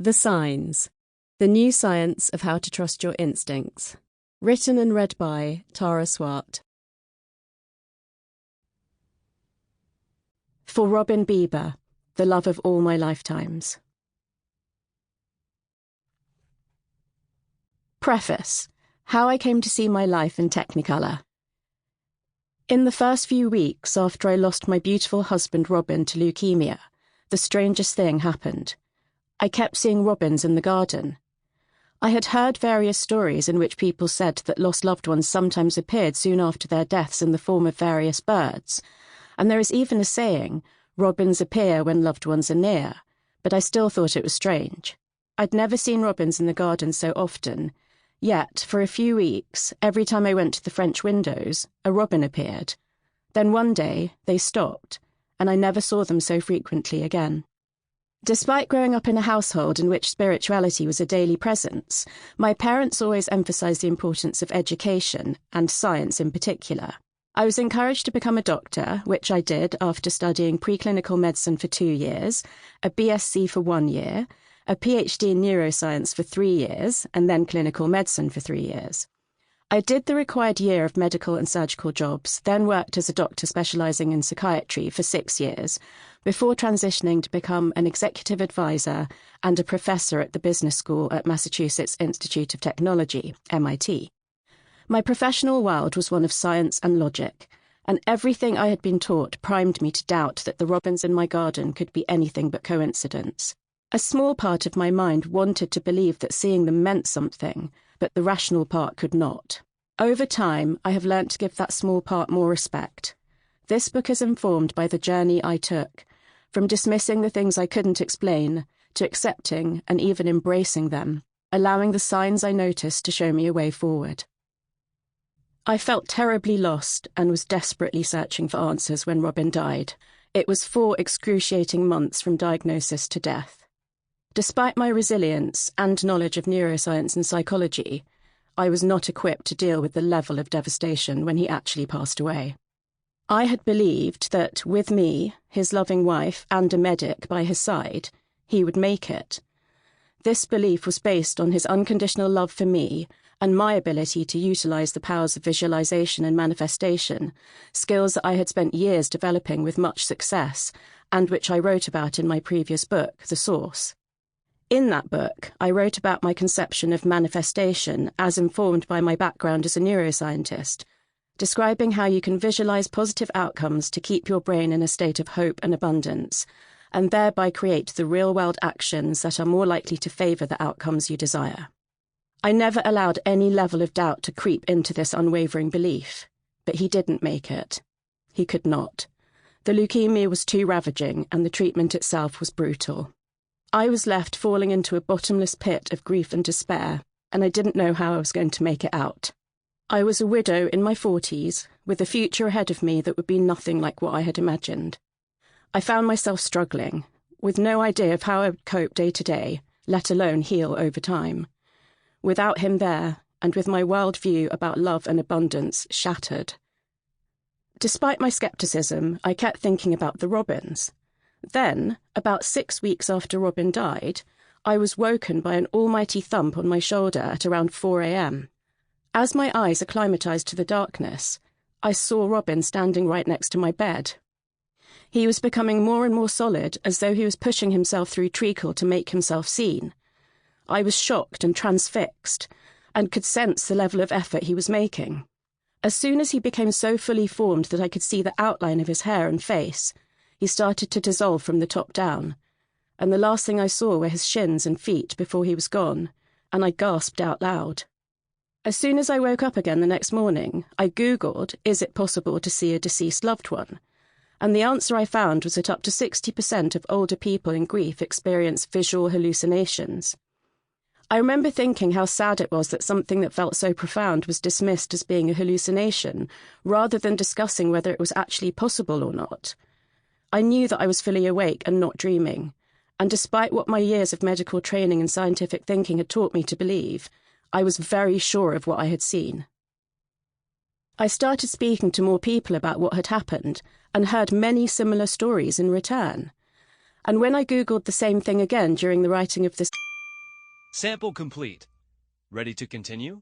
The Signs, The New Science of How to Trust Your Instincts. Written and read by Tara Swart. For Robin Bieber, the love of all my lifetimes. Preface: How I came to see my life in Technicolor. In the first few weeks after I lost my beautiful husband Robin to leukemia, the strangest thing happened. I kept seeing robins in the garden. I had heard various stories in which people said that lost loved ones sometimes appeared soon after their deaths in the form of various birds, and there is even a saying, robins appear when loved ones are near, but I still thought it was strange. I'd never seen robins in the garden so often, yet, for a few weeks, every time I went to the French windows, a robin appeared. Then one day, they stopped, and I never saw them so frequently again. Despite growing up in a household in which spirituality was a daily presence, my parents always emphasized the importance of education, and science in particular. I was encouraged to become a doctor, which I did after studying preclinical medicine for 2 years, a BSc for 1 year, a PhD in neuroscience for 3 years, and then clinical medicine for 3 years. I did the required year of medical and surgical jobs, then worked as a doctor specialising in psychiatry for 6 years, before transitioning to become an executive advisor and a professor at the business school at Massachusetts Institute of Technology, MIT. My professional world was one of science and logic, and everything I had been taught primed me to doubt that the robins in my garden could be anything but coincidence. A small part of my mind wanted to believe that seeing them meant something, but the rational part could not. Over time, I have learnt to give that small part more respect. This book is informed by the journey I took, from dismissing the things I couldn't explain, to accepting and even embracing them, allowing the signs I noticed to show me a way forward. I felt terribly lost and was desperately searching for answers when Robin died. It was 4 excruciating months from diagnosis to death. Despite my resilience and knowledge of neuroscience and psychology, I was not equipped to deal with the level of devastation when he actually passed away. I had believed that, with me, his loving wife, and a medic by his side, he would make it. This belief was based on his unconditional love for me and my ability to utilize the powers of visualization and manifestation, skills that I had spent years developing with much success, and which I wrote about in my previous book, The Source. In that book, I wrote about my conception of manifestation as informed by my background as a neuroscientist, describing how you can visualize positive outcomes to keep your brain in a state of hope and abundance, and thereby create the real-world actions that are more likely to favor the outcomes you desire. I never allowed any level of doubt to creep into this unwavering belief, but he didn't make it. He could not. The leukemia was too ravaging, and the treatment itself was brutal. I was left falling into a bottomless pit of grief and despair, and I didn't know how I was going to make it out. I was a widow in my 40s, with a future ahead of me that would be nothing like what I had imagined. I found myself struggling, with no idea of how I would cope day to day, let alone heal over time. Without him there, and with my worldview about love and abundance shattered. Despite my skepticism, I kept thinking about the robins. Then, about 6 weeks after Robin died, I was woken by an almighty thump on my shoulder at around 4 a.m. As my eyes acclimatized to the darkness, I saw Robin standing right next to my bed. He was becoming more and more solid, as though he was pushing himself through treacle to make himself seen. I was shocked and transfixed, and could sense the level of effort he was making. As soon as he became so fully formed that I could see the outline of his hair and face, he started to dissolve from the top down, and the last thing I saw were his shins and feet before he was gone, and I gasped out loud. As soon as I woke up again the next morning, I Googled, is it possible to see a deceased loved one? And the answer I found was that up to 60% of older people in grief experience visual hallucinations. I remember thinking how sad it was that something that felt so profound was dismissed as being a hallucination, rather than discussing whether it was actually possible or not. I knew that I was fully awake and not dreaming, and despite what my years of medical training and scientific thinking had taught me to believe, I was very sure of what I had seen. I started speaking to more people about what had happened, and heard many similar stories in return. And when I Googled the same thing again during the writing of this Sample complete. Ready to continue?